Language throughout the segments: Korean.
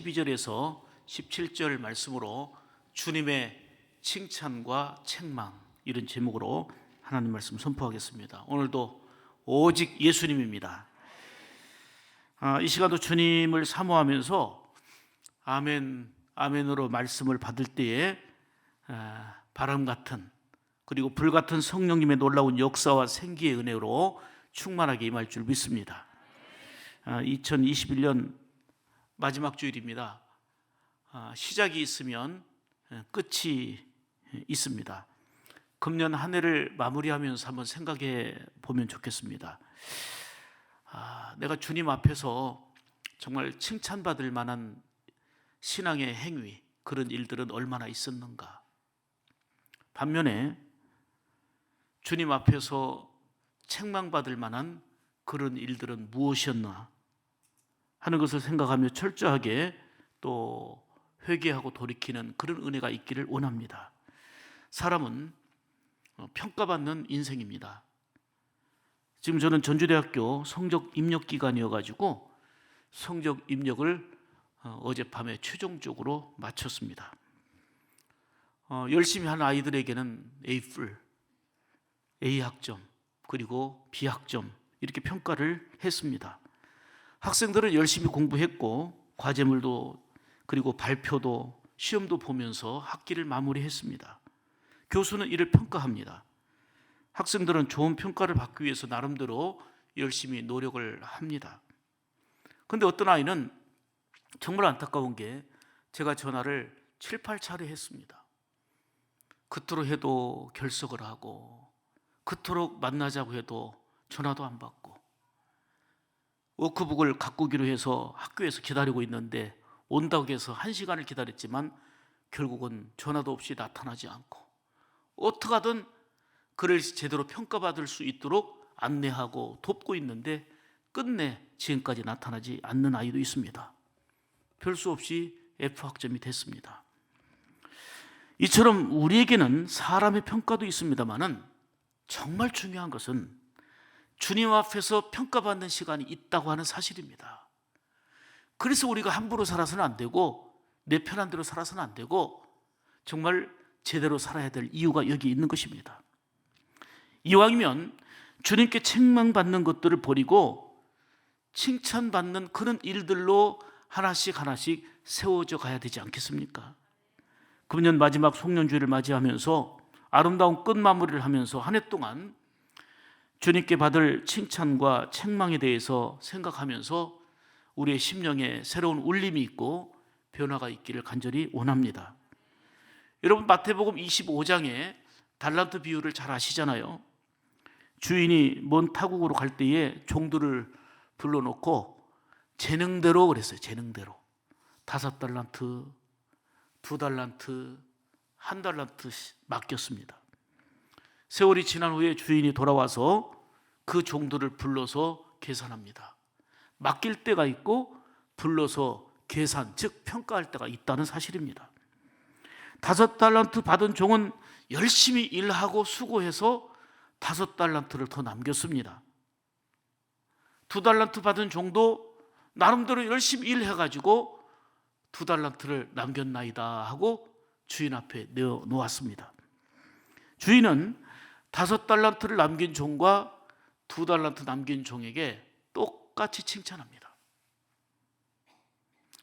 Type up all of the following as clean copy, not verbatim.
12절에서 17절 말씀으로 주님의 칭찬과 책망, 이런 제목으로 하나님 말씀 선포하겠습니다. 오늘도 오직 예수님입니다. 이 시간도 주님을 사모하면서 아멘, 아멘으로 말씀을 받을 때에 바람 같은, 그리고 불 같은 성령님의 놀라운 역사와 생기의 은혜로 충만하게 임할 줄 믿습니다. 2021년 마지막 주일입니다. 시작이 있으면 끝이 있습니다. 금년 한 해를 마무리하면서 한번 생각해 보면 좋겠습니다. 내가 주님 앞에서 정말 칭찬받을 만한 신앙의 행위, 그런 일들은 얼마나 있었는가. 반면에 주님 앞에서 책망받을 만한 그런 일들은 무엇이었나 하는 것을 생각하며 철저하게 또 회개하고 돌이키는 그런 은혜가 있기를 원합니다. 사람은 평가받는 인생입니다. 지금 저는 전주대학교 성적 입력 기간이어가지고 성적 입력을 어젯밤에 최종적으로 마쳤습니다. 열심히 한 아이들에게는 A+, A학점, 그리고 B학점 이렇게 평가를 했습니다. 학생들은 열심히 공부했고 과제물도 그리고 발표도 시험도 보면서 학기를 마무리했습니다. 교수는 이를 평가합니다. 학생들은 좋은 평가를 받기 위해서 나름대로 열심히 노력을 합니다. 그런데 어떤 아이는 정말 안타까운 게 제가 전화를 7, 8차례 했습니다. 그토록 해도 결석을 하고 그토록 만나자고 해도 전화도 안 받고 워크북을 가꾸기로 해서 학교에서 기다리고 있는데 온다고 해서 1시간을 기다렸지만 결국은 전화도 없이 나타나지 않고 어떻게 하든 그를 제대로 평가받을 수 있도록 안내하고 돕고 있는데 끝내 지금까지 나타나지 않는 아이도 있습니다. 별 수 없이 F학점이 됐습니다. 이처럼 우리에게는 사람의 평가도 있습니다만은 정말 중요한 것은 주님 앞에서 평가받는 시간이 있다고 하는 사실입니다. 그래서 우리가 함부로 살아서는 안 되고 내 편한 대로 살아서는 안 되고 정말 제대로 살아야 될 이유가 여기 있는 것입니다. 이왕이면 주님께 책망받는 것들을 버리고 칭찬받는 그런 일들로 하나씩 세워져 가야 되지 않겠습니까? 금년 마지막 송년주일을 맞이하면서 아름다운 끝마무리를 하면서 한 해 동안 주님께 받을 칭찬과 책망에 대해서 생각하면서 우리의 심령에 새로운 울림이 있고 변화가 있기를 간절히 원합니다. 여러분, 마태복음 25장에 달란트 비유를 잘 아시잖아요. 주인이 먼 타국으로 갈 때에 종들을 불러놓고 재능대로 그랬어요. 재능대로 5달란트, 2달란트, 1달란트 맡겼습니다. 세월이 지난 후에 주인이 돌아와서 그 종들을 불러서 계산합니다. 맡길 때가 있고 불러서 계산, 즉 평가할 때가 있다는 사실입니다. 5달란트 받은 종은 열심히 일하고 수고해서 5달란트를 더 남겼습니다. 2달란트 받은 종도 나름대로 열심히 일해가지고 2달란트를 남겼나이다 하고 주인 앞에 내어놓았습니다. 주인은 5달란트를 남긴 종과 2달란트 남긴 종에게 똑같이 칭찬합니다.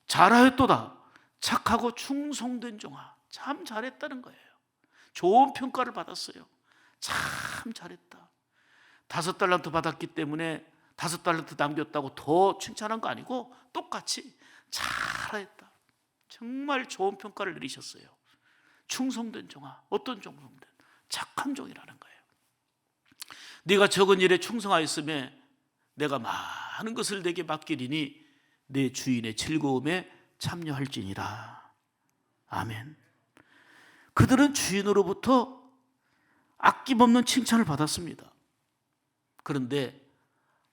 잘하였도다, 착하고 충성된 종아. 참 잘했다는 거예요. 좋은 평가를 받았어요. 참 잘했다. 5달란트 받았기 때문에 5달란트 남겼다고 더 칭찬한 거 아니고 똑같이 잘했다. 정말 좋은 평가를 내리셨어요. 충성된 종아. 어떤 충성된? 착한 종이라는 거예요. 네가 적은 일에 충성하였으며 내가 많은 것을 내게 맡기리니 내 주인의 즐거움에 참여할지니라. 아멘. 그들은 주인으로부터 아낌없는 칭찬을 받았습니다. 그런데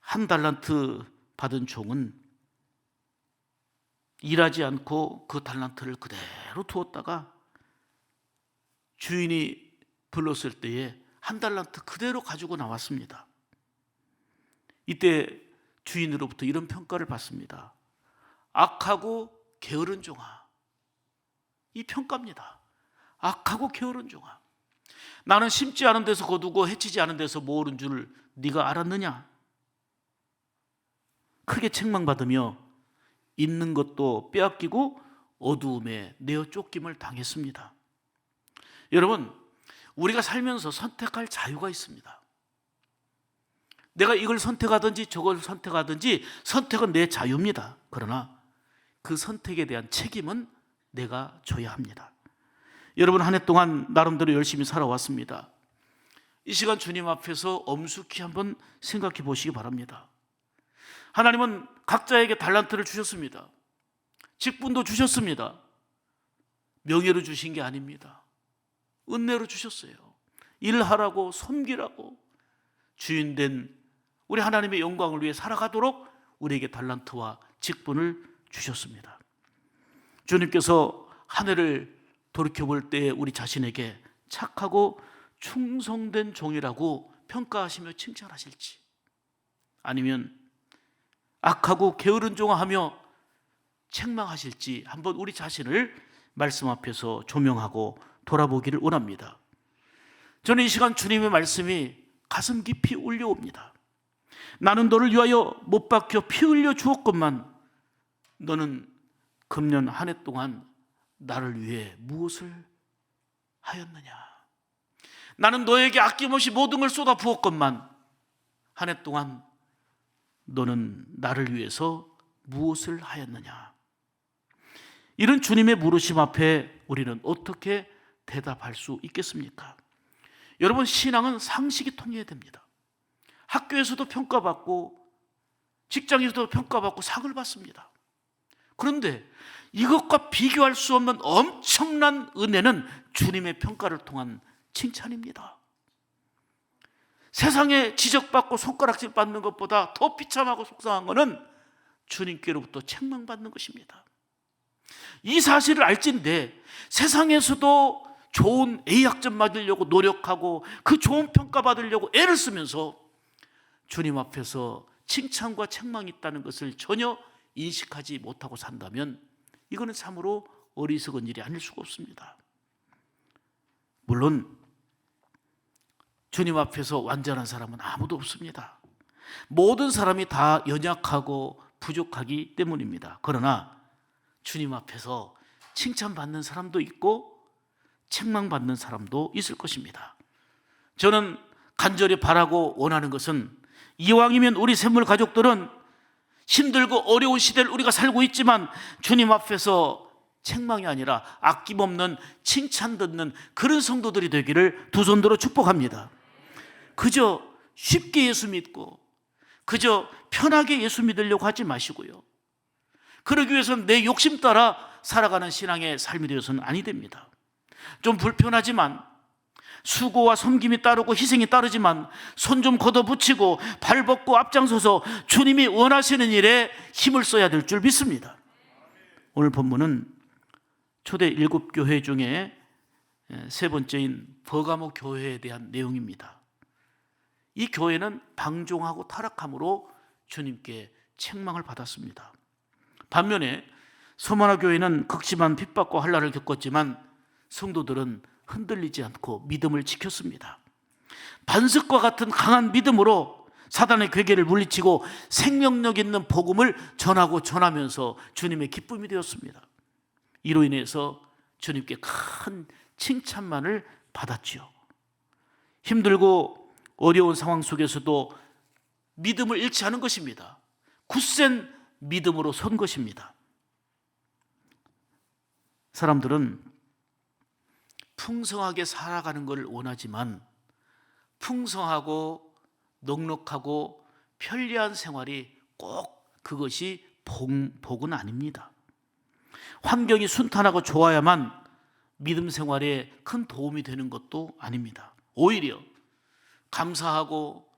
1달란트 받은 종은 일하지 않고 그 달란트를 그대로 두었다가 주인이 불렀을 때에 1달란트 그대로 가지고 나왔습니다. 이때 주인으로부터 이런 평가를 받습니다. 악하고 게으른 종아. 이 평가입니다. 악하고 게으른 종아. 나는 심지 않은 데서 거두고 해치지 않은 데서 모으는 줄 네가 알았느냐? 크게 책망받으며 있는 것도 빼앗기고 어두움에 내어 쫓김을 당했습니다. 여러분, 우리가 살면서 선택할 자유가 있습니다. 내가 이걸 선택하든지 저걸 선택하든지 선택은 내 자유입니다. 그러나 그 선택에 대한 책임은 내가 져야 합니다. 여러분, 한 해 동안 나름대로 열심히 살아왔습니다. 이 시간 주님 앞에서 엄숙히 한번 생각해 보시기 바랍니다. 하나님은 각자에게 달란트를 주셨습니다. 직분도 주셨습니다. 명예로 주신 게 아닙니다. 은혜로 주셨어요. 일하라고, 섬기라고, 주인된 우리 하나님의 영광을 위해 살아가도록 우리에게 달란트와 직분을 주셨습니다. 주님께서 한 해를 돌이켜볼 때 우리 자신에게 착하고 충성된 종이라고 평가하시며 칭찬하실지, 아니면 악하고 게으른 종아 하며 책망하실지 한번 우리 자신을 말씀 앞에서 조명하고 돌아보기를 원합니다. 저는 이 시간 주님의 말씀이 가슴 깊이 울려옵니다. 나는 너를 위하여 못 박혀 피 흘려 주었건만 너는 금년 한 해 동안 나를 위해 무엇을 하였느냐? 나는 너에게 아낌없이 모든 걸 쏟아 부었건만 한 해 동안 너는 나를 위해서 무엇을 하였느냐? 이런 주님의 물으심 앞에 우리는 어떻게 대답할 수 있겠습니까? 여러분, 신앙은 상식이 통해야 됩니다. 학교에서도 평가받고 직장에서도 평가받고 상을 받습니다. 그런데 이것과 비교할 수 없는 엄청난 은혜는 주님의 평가를 통한 칭찬입니다. 세상에 지적받고 손가락질 받는 것보다 더 비참하고 속상한 것은 주님께로부터 책망받는 것입니다. 이 사실을 알진데 세상에서도 좋은 A학점 맞으려고 노력하고 그 좋은 평가 받으려고 애를 쓰면서 주님 앞에서 칭찬과 책망이 있다는 것을 전혀 인식하지 못하고 산다면 이거는 참으로 어리석은 일이 아닐 수가 없습니다. 물론 주님 앞에서 완전한 사람은 아무도 없습니다. 모든 사람이 다 연약하고 부족하기 때문입니다. 그러나 주님 앞에서 칭찬받는 사람도 있고 책망받는 사람도 있을 것입니다. 저는 간절히 바라고 원하는 것은 이왕이면 우리 샘물 가족들은 힘들고 어려운 시대를 우리가 살고 있지만 주님 앞에서 책망이 아니라 아낌없는 칭찬 듣는 그런 성도들이 되기를 두 손 들어 축복합니다. 그저 쉽게 예수 믿고 그저 편하게 예수 믿으려고 하지 마시고요, 그러기 위해서는 내 욕심 따라 살아가는 신앙의 삶이 되어서는 아니 됩니다. 좀 불편하지만, 수고와 섬김이 따르고 희생이 따르지만 손 좀 걷어붙이고 발 벗고 앞장서서 주님이 원하시는 일에 힘을 써야 될 줄 믿습니다. 오늘 본문은 초대 7교회 중에 세 번째인 버가모 교회에 대한 내용입니다. 이 교회는 방종하고 타락함으로 주님께 책망을 받았습니다. 반면에 소마나 교회는 극심한 핍박과 환난을 겪었지만 성도들은 흔들리지 않고 믿음을 지켰습니다. 반석과 같은 강한 믿음으로 사단의 괴계를 물리치고 생명력 있는 복음을 전하면서 주님의 기쁨이 되었습니다. 이로 인해서 주님께 큰 칭찬만을 받았지요. 힘들고 어려운 상황 속에서도 믿음을 잃지 않은 것입니다. 굳센 믿음으로 선 것입니다. 사람들은 풍성하게 살아가는 것을 원하지만 풍성하고 넉넉하고 편리한 생활이 꼭 그것이 복은 아닙니다. 환경이 순탄하고 좋아야만 믿음 생활에 큰 도움이 되는 것도 아닙니다. 오히려 감사하고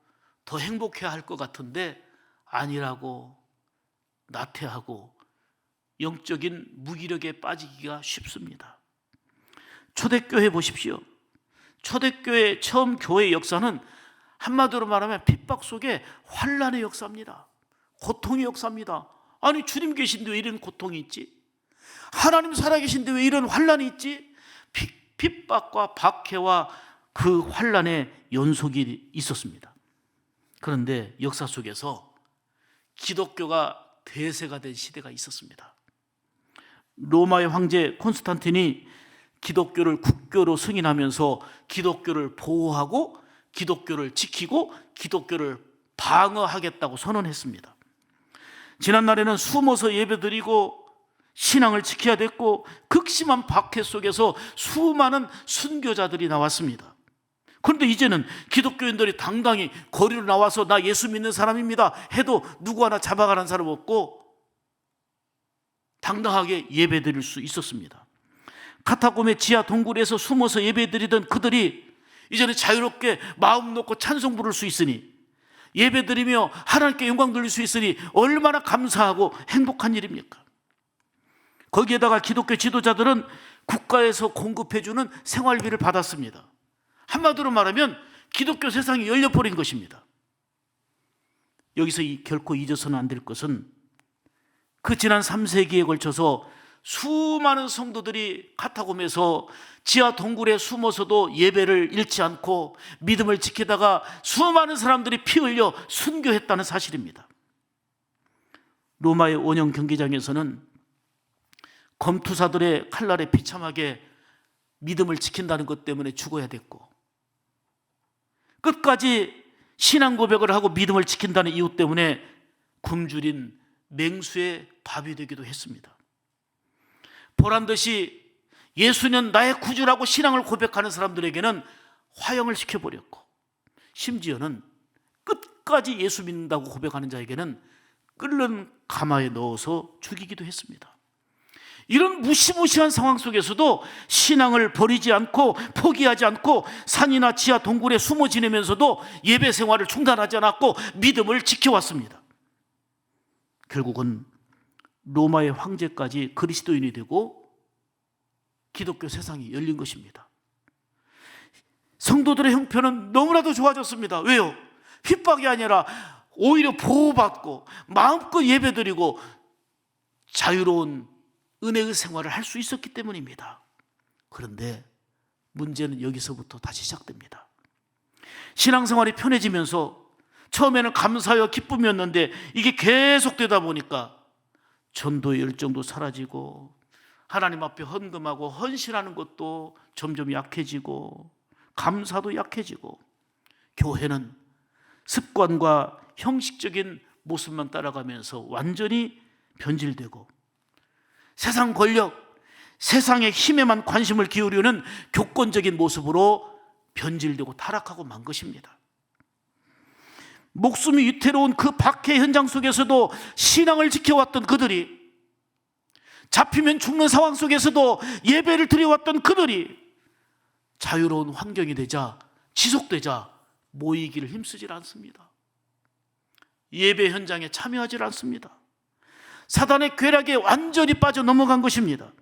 더 행복해야 할 것 같은데 아니라고 나태하고 영적인 무기력에 빠지기가 쉽습니다. 초대교회 보십시오. 초대교회 처음 교회의 역사는 한마디로 말하면 핍박 속에 환난의 역사입니다. 고통의 역사입니다. 아니, 주님 계신데 왜 이런 고통이 있지? 하나님 살아계신데 왜 이런 환란이 있지? 핍박과 박해와 그 환란의 연속이 있었습니다. 그런데 역사 속에서 기독교가 대세가 된 시대가 있었습니다. 로마의 황제 콘스탄틴이 기독교를 국교로 승인하면서 기독교를 보호하고 기독교를 지키고 기독교를 방어하겠다고 선언했습니다. 지난날에는 숨어서 예배드리고 신앙을 지켜야 됐고 극심한 박해 속에서 수많은 순교자들이 나왔습니다. 그런데 이제는 기독교인들이 당당히 거리로 나와서 나 예수 믿는 사람입니다 해도 누구 하나 잡아가는 사람 없고 당당하게 예배드릴 수 있었습니다. 카타콤의 지하 동굴에서 숨어서 예배드리던 그들이 이제는 자유롭게 마음 놓고 찬송 부를 수 있으니 예배드리며 하나님께 영광 돌릴 수 있으니 얼마나 감사하고 행복한 일입니까? 거기에다가 기독교 지도자들은 국가에서 공급해주는 생활비를 받았습니다. 한마디로 말하면 기독교 세상이 열려버린 것입니다. 여기서 결코 잊어서는 안 될 것은 그 지난 3세기에 걸쳐서 수많은 성도들이 카타콤에서 지하 동굴에 숨어서도 예배를 잃지 않고 믿음을 지키다가 수많은 사람들이 피 흘려 순교했다는 사실입니다. 로마의 원형 경기장에서는 검투사들의 칼날에 비참하게 믿음을 지킨다는 것 때문에 죽어야 됐고 끝까지 신앙 고백을 하고 믿음을 지킨다는 이유 때문에 굶주린 맹수의 밥이 되기도 했습니다. 보란듯이 예수는 나의 구주라고 신앙을 고백하는 사람들에게는 화형을 시켜버렸고 심지어는 끝까지 예수 믿는다고 고백하는 자에게는 끓는 가마에 넣어서 죽이기도 했습니다. 이런 무시무시한 상황 속에서도 신앙을 버리지 않고 포기하지 않고 산이나 지하 동굴에 숨어 지내면서도 예배 생활을 중단하지 않았고 믿음을 지켜왔습니다. 결국은 로마의 황제까지 그리스도인이 되고 기독교 세상이 열린 것입니다. 성도들의 형편은 너무나도 좋아졌습니다. 왜요? 핍박이 아니라 오히려 보호받고 마음껏 예배드리고 자유로운 은혜의 생활을 할 수 있었기 때문입니다. 그런데 문제는 여기서부터 다시 시작됩니다. 신앙생활이 편해지면서 처음에는 감사와 기쁨이었는데 이게 계속되다 보니까 전도의 열정도 사라지고 하나님 앞에 헌금하고 헌신하는 것도 점점 약해지고 감사도 약해지고 교회는 습관과 형식적인 모습만 따라가면서 완전히 변질되고 세상 권력, 세상의 힘에만 관심을 기울이는 교권적인 모습으로 변질되고 타락하고 만 것입니다. 목숨이 위태로운 그 박해 현장 속에서도 신앙을 지켜왔던 그들이, 잡히면 죽는 상황 속에서도 예배를 드려왔던 그들이 자유로운 환경이 되자, 지속되자 모이기를 힘쓰질 않습니다. 예배 현장에 참여하질 않습니다. 사단의 궤락에 완전히 빠져 넘어간 것입니다.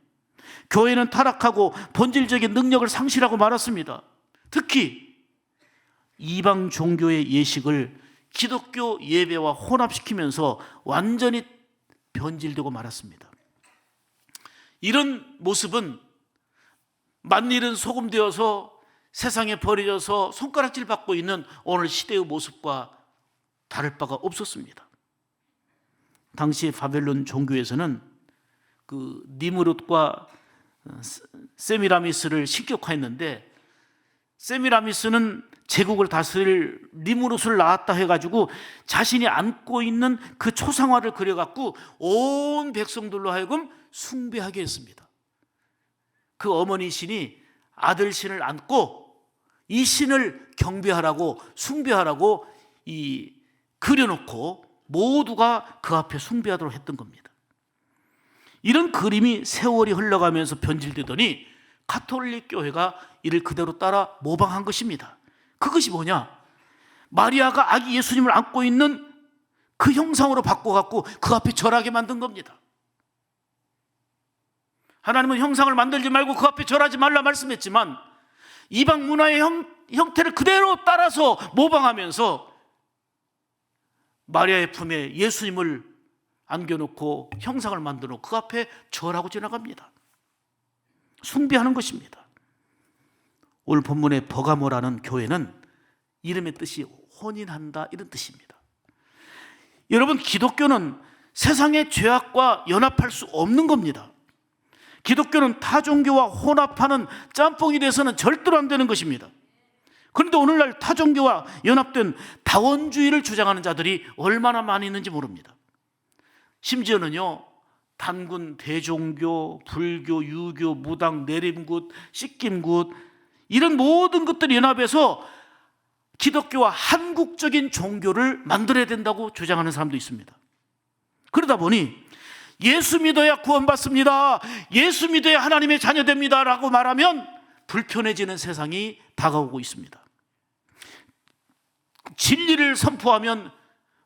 교회는 타락하고 본질적인 능력을 상실하고 말았습니다. 특히 이방 종교의 예식을 기독교 예배와 혼합시키면서 완전히 변질되고 말았습니다. 이런 모습은 만일은 소금되어서 세상에 버려져서 손가락질 받고 있는 오늘 시대의 모습과 다를 바가 없었습니다. 당시 바벨론 종교에서는 그 니무롯과 세미라미스를 신격화했는데, 세미라미스는 제국을 다스릴 니무롯을 낳았다 해가지고 자신이 안고 있는 그 초상화를 그려갖고 온 백성들로 하여금 숭배하게 했습니다. 그 어머니 신이 아들 신을 안고 이 신을 경배하라고 숭배하라고 그려놓고 모두가 그 앞에 숭배하도록 했던 겁니다. 이런 그림이 세월이 흘러가면서 변질되더니 가톨릭 교회가 이를 그대로 따라 모방한 것입니다. 그것이 뭐냐? 마리아가 아기 예수님을 안고 있는 그 형상으로 바꿔갖고 그 앞에 절하게 만든 겁니다. 하나님은 형상을 만들지 말고 그 앞에 절하지 말라 말씀했지만 이방 문화의 형태를 그대로 따라서 모방하면서 마리아의 품에 예수님을 안겨놓고 형상을 만들어 놓고 그 앞에 절하고 지나갑니다. 숭배하는 것입니다. 오늘 본문의 버가모라는 교회는 이름의 뜻이 혼인한다 이런 뜻입니다. 여러분, 기독교는 세상의 죄악과 연합할 수 없는 겁니다. 기독교는 타 종교와 혼합하는 짬뽕이 돼서는 절대로 안 되는 것입니다. 그런데 오늘날 타 종교와 연합된 다원주의를 주장하는 자들이 얼마나 많이 있는지 모릅니다. 심지어는요, 단군, 대종교, 불교, 유교, 무당, 내림굿, 씻김굿 이런 모든 것들이 연합해서 기독교와 한국적인 종교를 만들어야 된다고 주장하는 사람도 있습니다. 그러다 보니 예수 믿어야 구원받습니다, 예수 믿어야 하나님의 자녀됩니다 라고 말하면 불편해지는 세상이 다가오고 있습니다. 진리를 선포하면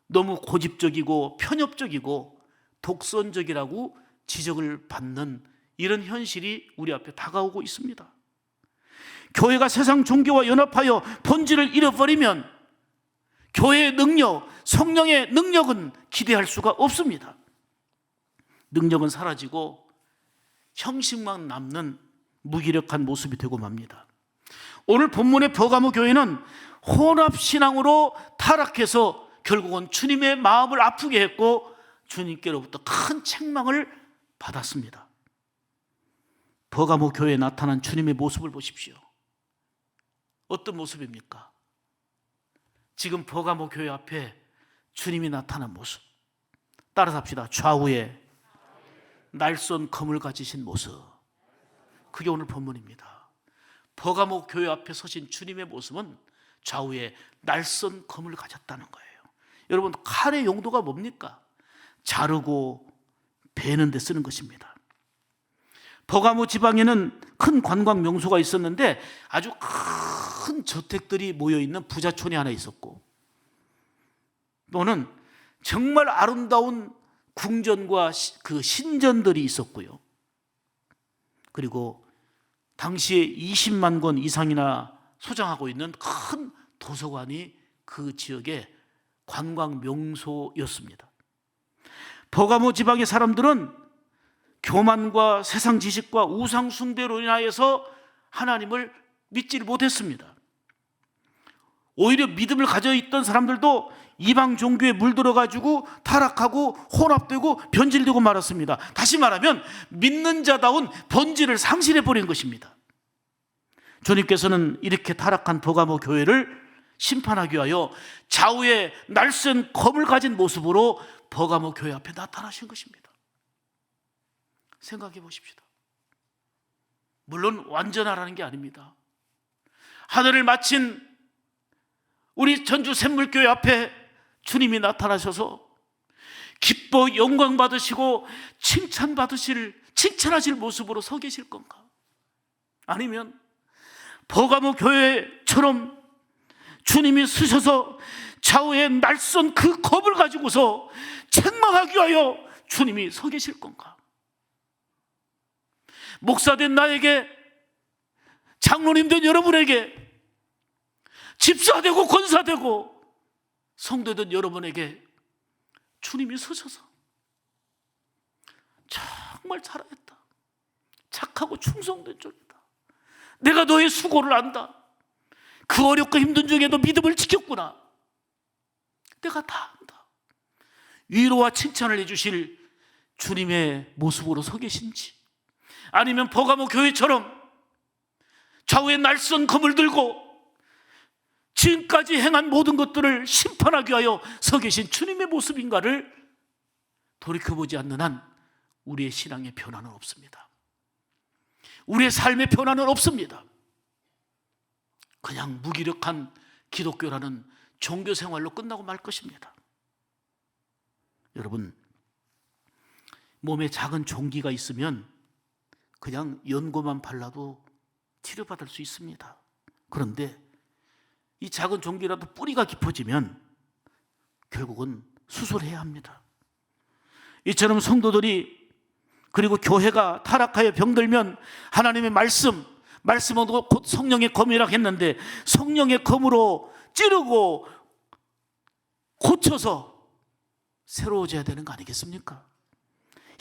너무 고집적이고 편협적이고 독선적이라고 지적을 받는 이런 현실이 우리 앞에 다가오고 있습니다. 교회가 세상 종교와 연합하여 본질을 잃어버리면 교회의 능력, 성령의 능력은 기대할 수가 없습니다. 능력은 사라지고 형식만 남는 무기력한 모습이 되고 맙니다. 오늘 본문의 버가모 교회는 혼합신앙으로 타락해서 결국은 주님의 마음을 아프게 했고 주님께로부터 큰 책망을 받았습니다. 버가모 교회에 나타난 주님의 모습을 보십시오. 어떤 모습입니까? 지금 버가모 교회 앞에 주님이 나타난 모습 따라서 합시다. 좌우에 날선 검을 가지신 모습, 그게 오늘 본문입니다. 버가모 교회 앞에 서신 주님의 모습은 좌우에 날선 검을 가졌다는 거예요. 여러분, 칼의 용도가 뭡니까? 자르고 베는 데 쓰는 것입니다. 버가모 지방에는 큰 관광 명소가 있었는데 아주 큰 저택들이 모여있는 부자촌이 하나 있었고, 또는 정말 아름다운 궁전과 그 신전들이 있었고요. 그리고 당시에 20만 권 이상이나 소장하고 있는 큰 도서관이 그 지역의 관광 명소였습니다. 버가모 지방의 사람들은 교만과 세상 지식과 우상 숭배로 인하여서 하나님을 믿지를 못했습니다. 오히려 믿음을 가져 있던 사람들도 이방 종교에 물들어가지고 타락하고 혼합되고 변질되고 말았습니다. 다시 말하면 믿는 자다운 본질을 상실해버린 것입니다. 주님께서는 이렇게 타락한 버가모 교회를 심판하기 위하여 좌우에 날쌘 검을 가진 모습으로 버가모 교회 앞에 나타나신 것입니다. 생각해 보십시오. 물론 완전하라는 게 아닙니다. 하늘을 마친 우리 전주 샘물교회 앞에 주님이 나타나셔서 기뻐 영광 받으시고 칭찬하실 모습으로 서 계실 건가? 아니면 버가모 교회처럼 주님이 쓰셔서 좌우에 날선 그 겁을 가지고서 책망하기 위하여 주님이 서 계실 건가? 목사된 나에게, 장로님 된 여러분에게, 집사되고 권사되고 성도된 여러분에게 주님이 서셔서 정말 잘하였다, 착하고 충성된 쪽이다, 내가 너의 수고를 안다, 그 어렵고 힘든 중에도 믿음을 지켰구나, 내가 다 안다, 위로와 칭찬을 해주실 주님의 모습으로 서 계신지, 아니면 버가모 교회처럼 좌우에 날선 검을 들고 지금까지 행한 모든 것들을 심판하기 위하여 서 계신 주님의 모습인가를 돌이켜보지 않는 한 우리의 신앙의 변화는 없습니다. 우리의 삶의 변화는 없습니다. 그냥 무기력한 기독교라는 종교 생활로 끝나고 말 것입니다. 여러분, 몸에 작은 종기가 있으면 그냥 연고만 발라도 치료받을 수 있습니다. 그런데 이 작은 종기라도 뿌리가 깊어지면 결국은 수술해야 합니다. 이처럼 성도들이, 그리고 교회가 타락하여 병들면 하나님의 말씀은 곧 성령의 검이라고 했는데 성령의 검으로 찌르고 고쳐서 새로워져야 되는 거 아니겠습니까?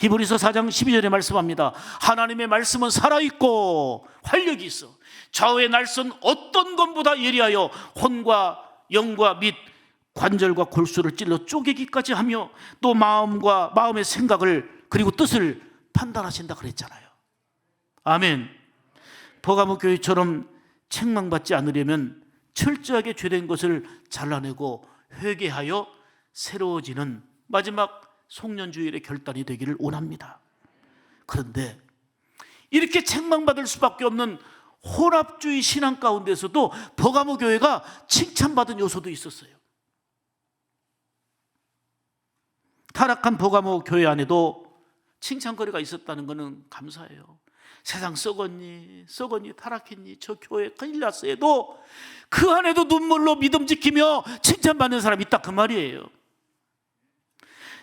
히브리서 4장 12절에 말씀합니다. 하나님의 말씀은 살아있고 활력이 있어 좌우의 날선 어떤 것보다 예리하여 혼과 영과 및 관절과 골수를 찔러 쪼개기까지 하며 또 마음의 생각을 그리고 뜻을 판단하신다 그랬잖아요. 아멘. 버가모 교회처럼 책망받지 않으려면 철저하게 죄된 것을 잘라내고 회개하여 새로워지는 마지막 송년주일의 결단이 되기를 원합니다. 그런데 이렇게 책망받을 수밖에 없는 혼합주의 신앙 가운데서도 버가모 교회가 칭찬받은 요소도 있었어요. 타락한 버가모 교회 안에도 칭찬거리가 있었다는 것은 감사해요. 세상 썩었니 타락했니 저 교회 큰일 났어 해도 그 안에도 눈물로 믿음 지키며 칭찬받는 사람이 있다 그 말이에요.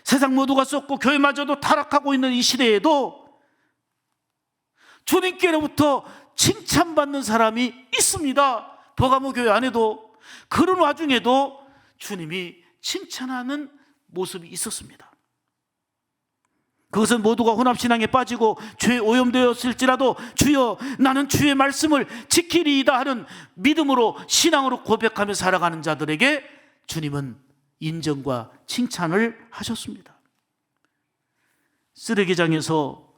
세상 모두가 썩고 교회마저도 타락하고 있는 이 시대에도 주님께로부터 칭찬받는 사람이 있습니다. 버가모 교회 안에도. 그런 와중에도 주님이 칭찬하는 모습이 있었습니다. 그것은 모두가 혼합신앙에 빠지고 죄에 오염되었을지라도 주여 나는 주의 말씀을 지키리이다 하는 믿음으로 신앙으로 고백하며 살아가는 자들에게 주님은 인정과 칭찬을 하셨습니다. 쓰레기장에서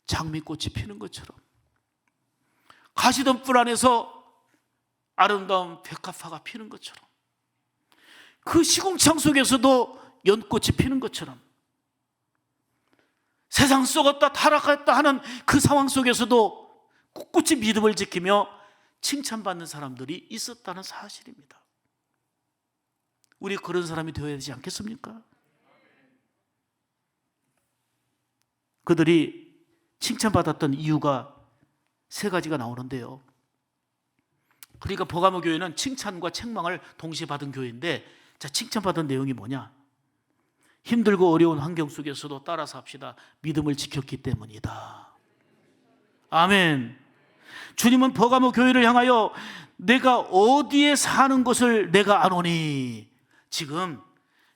장미꽃이 피는 것처럼 가시덤불 안에서 아름다운 백합화가 피는 것처럼 그 시궁창 속에서도 연꽃이 피는 것처럼 세상 썩었다 타락했다 하는 그 상황 속에서도 꿋꿋이 믿음을 지키며 칭찬받는 사람들이 있었다는 사실입니다. 우리 그런 사람이 되어야 되지 않겠습니까? 그들이 칭찬받았던 이유가 세 가지가 나오는데요. 그러니까 버가모 교회는 칭찬과 책망을 동시에 받은 교회인데, 자, 칭찬받은 내용이 뭐냐? 힘들고 어려운 환경 속에서도 따라서 합시다. 믿음을 지켰기 때문이다. 아멘. 주님은 버가모 교회를 향하여 내가 어디에 사는 것을 내가 아노니, 지금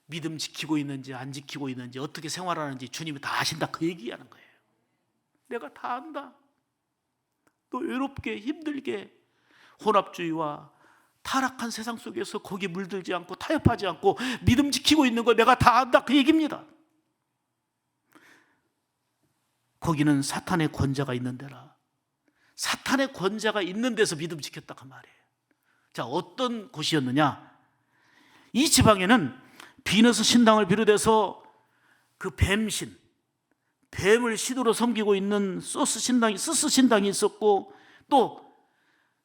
믿음 지키고 있는지 안 지키고 있는지 어떻게 생활하는지 주님이 다 아신다 그 얘기하는 거예요. 내가 다 안다. 또 외롭게 힘들게 혼합주의와 타락한 세상 속에서 거기 물들지 않고 타협하지 않고 믿음 지키고 있는 걸 내가 다 안다 그 얘기입니다. 거기는 사탄의 권자가 있는 데라. 사탄의 권자가 있는 데서 믿음 지켰다 그 말이에요. 자, 어떤 곳이었느냐? 이 지방에는 비너스 신당을 비롯해서 그 뱀신, 뱀을 신으로 섬기고 있는 스스 신당이 있었고, 또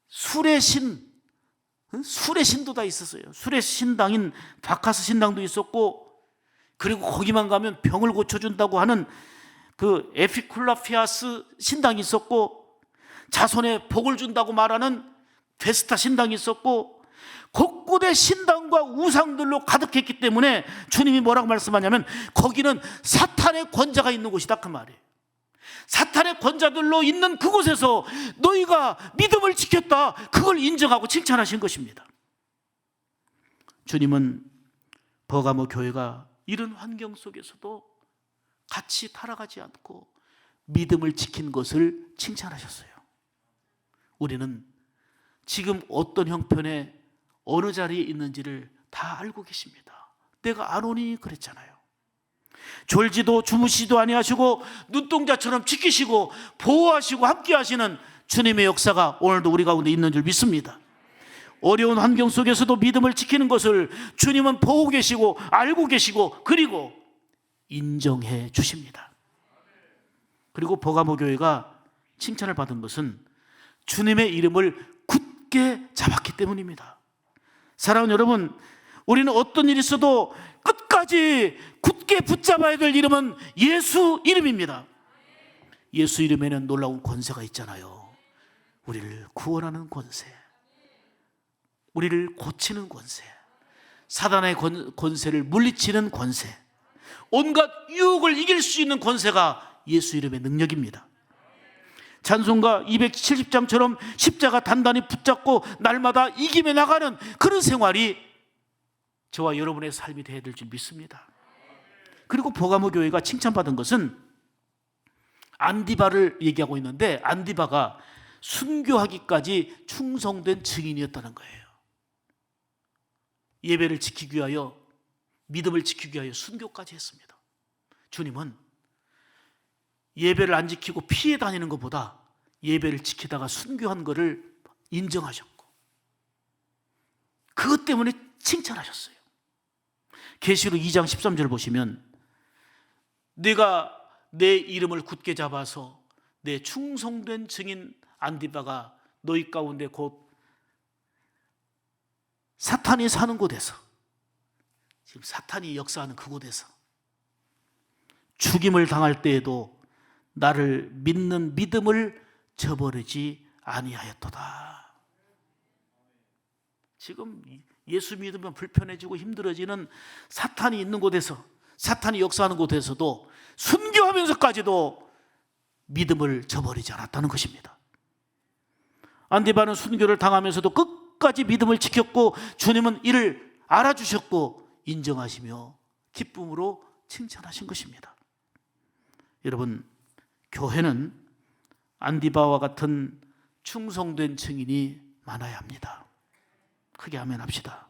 술의 신도 다 있었어요. 술의 신당인 바카스 신당도 있었고, 그리고 거기만 가면 병을 고쳐준다고 하는 그 에피쿨라피아스 신당이 있었고, 자손에 복을 준다고 말하는 베스타 신당이 있었고, 곳곳에 신당과 우상들로 가득했기 때문에 주님이 뭐라고 말씀하냐면 거기는 사탄의 권자가 있는 곳이다 그 말이에요. 사탄의 권자들로 있는 그곳에서 너희가 믿음을 지켰다, 그걸 인정하고 칭찬하신 것입니다. 주님은 버가모 교회가 이런 환경 속에서도 같이 타락하지 않고 믿음을 지킨 것을 칭찬하셨어요. 우리는 지금 어떤 형편에 어느 자리에 있는지를 다 알고 계십니다. 내가 아노니 그랬잖아요. 졸지도 주무시도 아니하시고 눈동자처럼 지키시고 보호하시고 함께하시는 주님의 역사가 오늘도 우리 가운데 있는 줄 믿습니다. 어려운 환경 속에서도 믿음을 지키는 것을 주님은 보고 계시고 알고 계시고 그리고 인정해 주십니다. 그리고 버가모 교회가 칭찬을 받은 것은 주님의 이름을 굳게 잡았기 때문입니다. 사랑하는 여러분, 우리는 어떤 일이 있어도 끝까지 굳게 붙잡아야 될 이름은 예수 이름입니다. 예수 이름에는 놀라운 권세가 있잖아요. 우리를 구원하는 권세, 우리를 고치는 권세, 사단의 권세를 물리치는 권세, 온갖 유혹을 이길 수 있는 권세가 예수 이름의 능력입니다. 찬송가 270장처럼 십자가 단단히 붙잡고 날마다 이기며 나가는 그런 생활이 저와 여러분의 삶이 되어야 될 줄 믿습니다. 그리고 버가모 교회가 칭찬받은 것은 안디바를 얘기하고 있는데, 안디바가 순교하기까지 충성된 증인이었다는 거예요. 예배를 지키기 위하여, 믿음을 지키기 위하여 순교까지 했습니다. 주님은 예배를 안 지키고 피해 다니는 것보다 예배를 지키다가 순교한 것을 인정하셨고, 그것 때문에 칭찬하셨어요. 계시록 2장 13절 보시면, 내가 내 이름을 굳게 잡아서 내 충성된 증인 안디바가 너희 가운데 곧 사탄이 사는 곳에서, 지금 사탄이 역사하는 그곳에서 죽임을 당할 때에도 나를 믿는 믿음을 저버리지 아니하였도다. 지금 예수 믿으면 불편해지고 힘들어지는 사탄이 있는 곳에서, 사탄이 역사하는 곳에서도 순교하면서까지도 믿음을 저버리지 않았다는 것입니다. 안디바는 순교를 당하면서도 끝까지 믿음을 지켰고, 주님은 이를 알아주셨고 인정하시며 기쁨으로 칭찬하신 것입니다. 여러분, 교회는 안디바와 같은 충성된 증인이 많아야 합니다. 크게 아멘 합시다.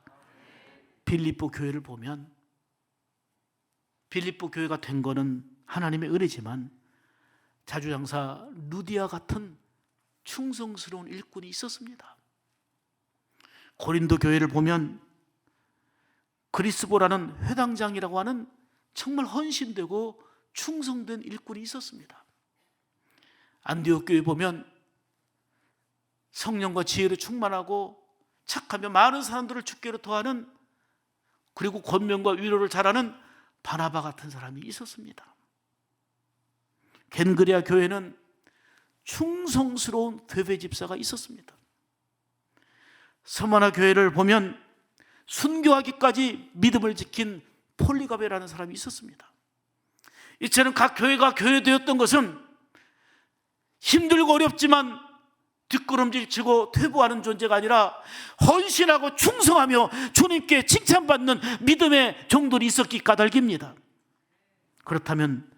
빌립보 교회를 보면, 빌립보 교회가 된 거는 하나님의 은혜지만 자주장사 루디아 같은 충성스러운 일꾼이 있었습니다. 고린도 교회를 보면 그리스보라는 회당장이라고 하는 정말 헌신되고 충성된 일꾼이 있었습니다. 안디옥 교회 보면 성령과 지혜로 충만하고 착하며 많은 사람들을 주께로 토하는, 그리고 권면과 위로를 잘하는 바나바 같은 사람이 있었습니다. 겐그리아 교회는 충성스러운 베베 집사가 있었습니다. 서머나 교회를 보면 순교하기까지 믿음을 지킨 폴리가베라는 사람이 있었습니다. 이처럼 각 교회가 교회되었던 것은 힘들고 어렵지만 뒷걸음질 치고 퇴보하는 존재가 아니라 헌신하고 충성하며 주님께 칭찬받는 믿음의 종들이 있었기 까닭입니다. 그렇다면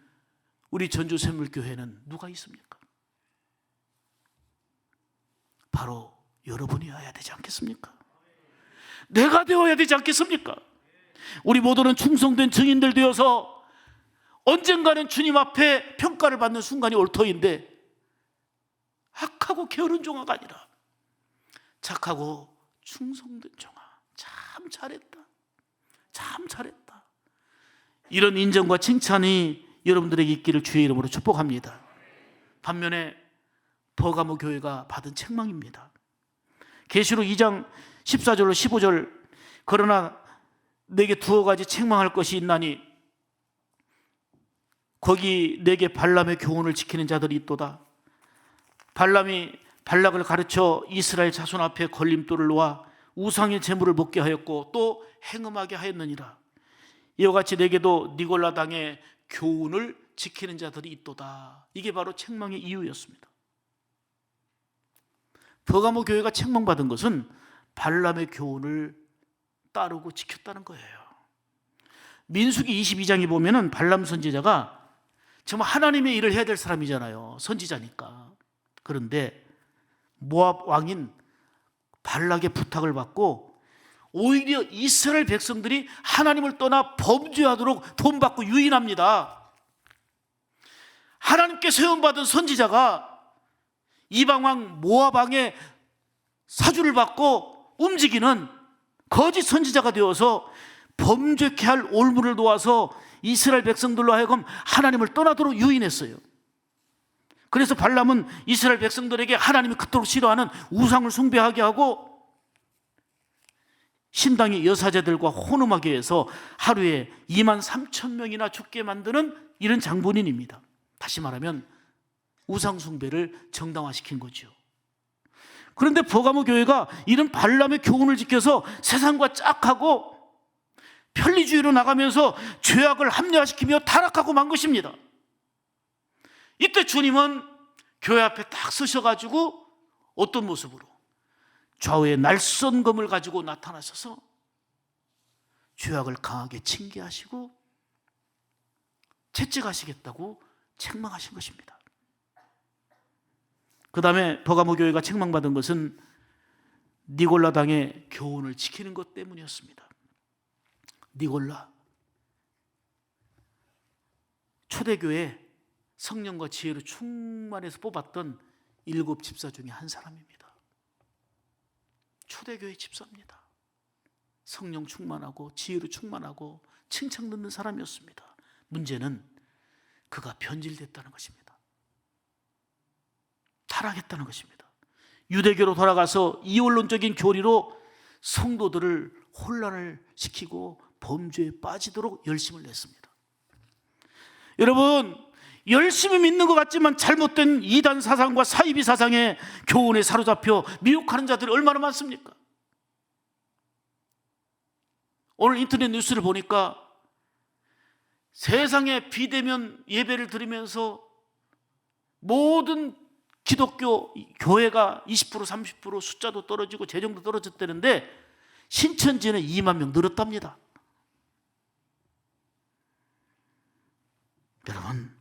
우리 전주샘물교회는 누가 있습니까? 바로 여러분이어야 되지 않겠습니까? 내가 되어야 되지 않겠습니까? 우리 모두는 충성된 증인들 되어서 언젠가는 주님 앞에 평가를 받는 순간이 올 터인데, 악하고 게으른 종아가 아니라 착하고 충성된 종아, 참 잘했다, 참 잘했다, 이런 인정과 칭찬이 여러분들에게 있기를 주의 이름으로 축복합니다. 반면에 버가모 교회가 받은 책망입니다. 계시록 2장 14절로 15절, 그러나 내게 두어 가지 책망할 것이 있나니 거기 내게 발람의 교훈을 지키는 자들이 있도다. 발람이 발락을 가르쳐 이스라엘 자손 앞에 걸림돌을 놓아 우상의 제물을 먹게 하였고 또 행음하게 하였느니라. 이와 같이 내게도 니골라 당의 교훈을 지키는 자들이 있도다. 이게 바로 책망의 이유였습니다. 버가모 교회가 책망받은 것은 발람의 교훈을 따르고 지켰다는 거예요. 민수기 22장에 보면은 발람 선지자가 정말 하나님의 일을 해야 될 사람이잖아요. 선지자니까. 그런데 모압 왕인 발락의 부탁을 받고 오히려 이스라엘 백성들이 하나님을 떠나 범죄하도록 돈받고 유인합니다. 하나님께 세움받은 선지자가 이방왕 모압 왕의 사주를 받고 움직이는 거짓 선지자가 되어서 범죄케 할 올무를 놓아서 이스라엘 백성들로 하여금 하나님을 떠나도록 유인했어요. 그래서 발람은 이스라엘 백성들에게 하나님이 그토록 싫어하는 우상을 숭배하게 하고 신당의 여사제들과 혼음하게 해서 하루에 2만 3천 명이나 죽게 만드는 이런 장본인입니다. 다시 말하면 우상 숭배를 정당화시킨 거죠. 그런데 버가모 교회가 이런 발람의 교훈을 지켜서 세상과 짝하고 편리주의로 나가면서 죄악을 합리화시키며 타락하고 만 것입니다. 이때 주님은 교회 앞에 딱 서셔가지고 어떤 모습으로? 좌우에 날선 검을 가지고 나타나셔서 죄악을 강하게 징계하시고 채찍하시겠다고 책망하신 것입니다. 그 다음에 버가모 교회가 책망받은 것은 니골라 당의 교훈을 지키는 것 때문이었습니다. 니골라, 초대교회 성령과 지혜로 충만해서 뽑았던 7 집사 중에 한 사람입니다. 초대교회 집사입니다. 성령 충만하고 지혜로 충만하고 칭찬 듣는 사람이었습니다. 문제는 그가 변질됐다는 것입니다. 타락했다는 것입니다. 유대교로 돌아가서 이원론적인 교리로 성도들을 혼란을 시키고 범죄에 빠지도록 열심을 냈습니다. 여러분, 열심히 믿는 것 같지만 잘못된 이단 사상과 사이비 사상의 교훈에 사로잡혀 미혹하는 자들이 얼마나 많습니까? 오늘 인터넷 뉴스를 보니까 세상에 비대면 예배를 드리면서 모든 기독교 교회가 20% 30% 숫자도 떨어지고 재정도 떨어졌다는데 신천지는 2만 명 늘었답니다. 여러분,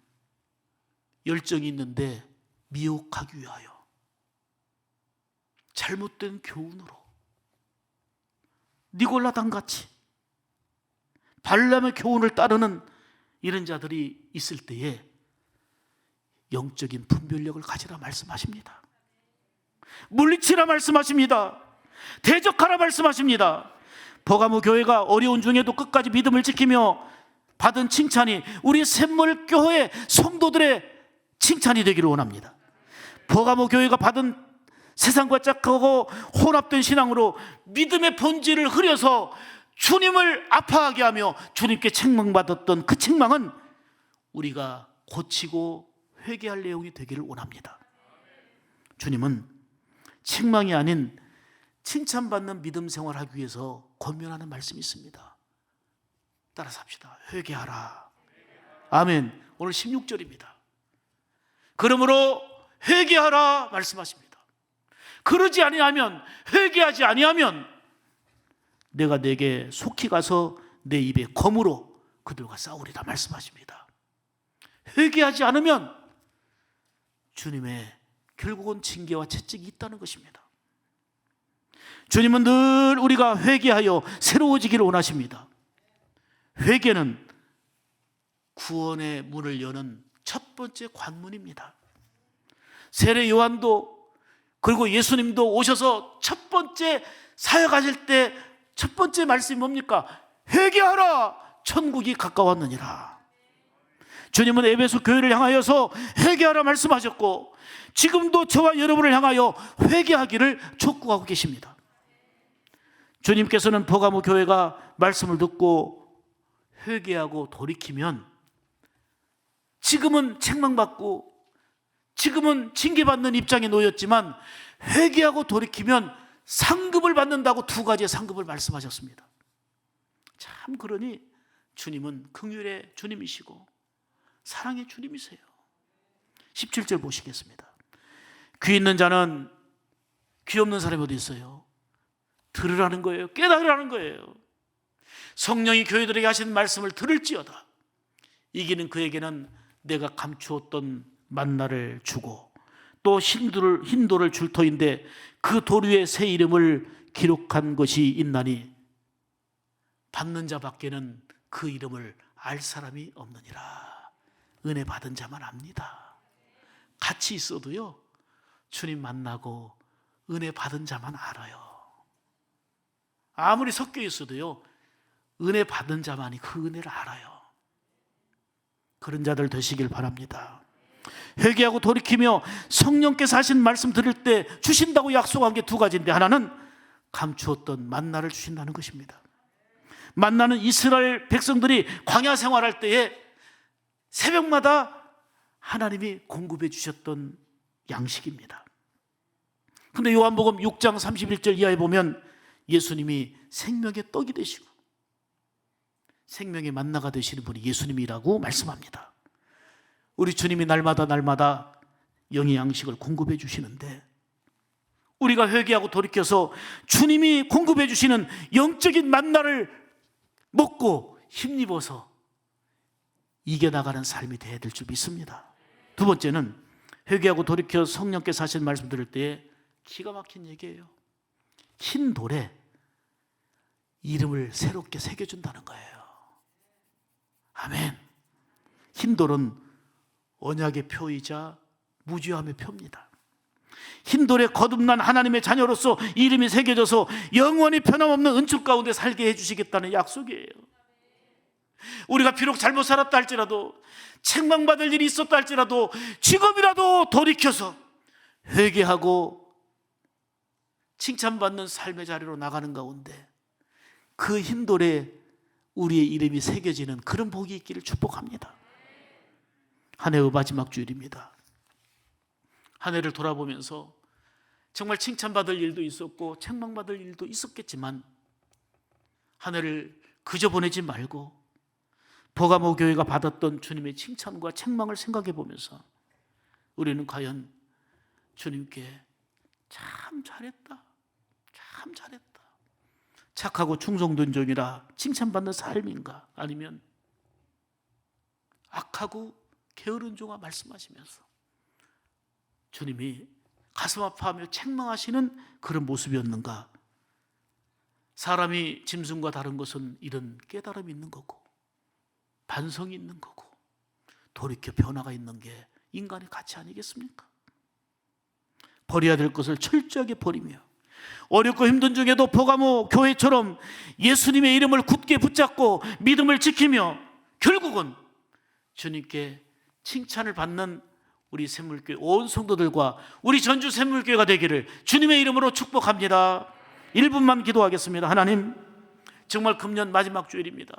열정이 있는데 미혹하기 위하여 잘못된 교훈으로 니골라당같이 발람의 교훈을 따르는 이런 자들이 있을 때에 영적인 분별력을 가지라 말씀하십니다. 물리치라 말씀하십니다. 대적하라 말씀하십니다. 버가모 교회가 어려운 중에도 끝까지 믿음을 지키며 받은 칭찬이 우리 샘물 교회 성도들의 칭찬이 되기를 원합니다. 버가모 교회가 받은 세상과 짝하고 혼합된 신앙으로 믿음의 본질을 흐려서 주님을 아파하게 하며 주님께 책망받았던 그 책망은 우리가 고치고 회개할 내용이 되기를 원합니다. 주님은 책망이 아닌 칭찬받는 믿음 생활하기 위해서 권면하는 말씀이 있습니다. 따라서 합시다. 회개하라. 아멘. 오늘 16절입니다. 그러므로 회개하라 말씀하십니다. 그러지 아니하면, 회개하지 아니하면 내가 내게 속히 가서 내 입에 검으로 그들과 싸우리라 말씀하십니다. 회개하지 않으면 주님의 결국은 징계와 채찍이 있다는 것입니다. 주님은 늘 우리가 회개하여 새로워지기를 원하십니다. 회개는 구원의 문을 여는 첫 번째 관문입니다. 세례 요한도 그리고 예수님도 오셔서 첫 번째 사역하실 때 첫 번째 말씀이 뭡니까? 회개하라, 천국이 가까웠느니라. 주님은 에베소 교회를 향하여서 회개하라 말씀하셨고 지금도 저와 여러분을 향하여 회개하기를 촉구하고 계십니다. 주님께서는 버가모 교회가 말씀을 듣고 회개하고 돌이키면 지금은 책망받고 지금은 징계받는 입장에 놓였지만 회개하고 돌이키면 상급을 받는다고 2가지의 상급을 말씀하셨습니다. 참 그러니 주님은 긍휼의 주님이시고 사랑의 주님이세요. 17절 보시겠습니다. 귀 있는 자는 귀 없는 사람이 어디 있어요? 들으라는 거예요. 깨달으라는 거예요. 성령이 교회들에게 하신 말씀을 들을지어다. 이기는 그에게는 내가 감추었던 만나를 주고 또 흰돌을 줄 터인데 그 돌 위에 새 이름을 기록한 것이 있나니 받는 자밖에는 그 이름을 알 사람이 없느니라. 은혜 받은 자만 압니다. 같이 있어도요, 주님 만나고 은혜 받은 자만 알아요. 아무리 섞여 있어도요, 은혜 받은 자만이 그 은혜를 알아요. 그런 자들 되시길 바랍니다. 회개하고 돌이키며 성령께서 하신 말씀 들을 때 주신다고 약속한 게 2가지인데 하나는 감추었던 만나를 주신다는 것입니다. 만나는 이스라엘 백성들이 광야 생활할 때에 새벽마다 하나님이 공급해 주셨던 양식입니다. 그런데 요한복음 6장 31절 이하에 보면 예수님이 생명의 떡이 되시고 생명의 만나가 되시는 분이 예수님이라고 말씀합니다. 우리 주님이 날마다 영의 양식을 공급해 주시는데 우리가 회개하고 돌이켜서 주님이 공급해 주시는 영적인 만나를 먹고 힘입어서 이겨나가는 삶이 되어야 될 줄 믿습니다. 두 번째는 회개하고 돌이켜 성령께서 하신 말씀 들을 때에 기가 막힌 얘기예요. 흰 돌에 이름을 새롭게 새겨준다는 거예요. 아멘. 흰 돌은 언약의 표이자 무죄함의 표입니다. 흰 돌에 거듭난 하나님의 자녀로서 이름이 새겨져서 영원히 변함없는 은총 가운데 살게 해주시겠다는 약속이에요. 우리가 비록 잘못 살았다 할지라도, 책망받을 일이 있었다 할지라도 지금이라도 돌이켜서 회개하고 칭찬받는 삶의 자리로 나가는 가운데 그 흰 돌에 우리의 이름이 새겨지는 그런 복이 있기를 축복합니다. 한 해의 마지막 주일입니다. 한 해를 돌아보면서 정말 칭찬받을 일도 있었고 책망받을 일도 있었겠지만 한 해를 그저 보내지 말고 버가모 교회가 받았던 주님의 칭찬과 책망을 생각해 보면서 우리는 과연 주님께 참 잘했다, 참 잘했다, 착하고 충성된 종이라 칭찬받는 삶인가, 아니면 악하고 게으른 종아 말씀하시면서 주님이 가슴 아파하며 책망하시는 그런 모습이었는가. 사람이 짐승과 다른 것은 이런 깨달음이 있는 거고 반성이 있는 거고 돌이켜 변화가 있는 게 인간의 가치 아니겠습니까? 버려야 될 것을 철저하게 버리며 어렵고 힘든 중에도 버가모 교회처럼 예수님의 이름을 굳게 붙잡고 믿음을 지키며 결국은 주님께 칭찬을 받는 우리 샘물교회 온 성도들과 우리 전주 샘물교회가 되기를 주님의 이름으로 축복합니다. 1분만 기도하겠습니다. 하나님, 정말 금년 마지막 주일입니다.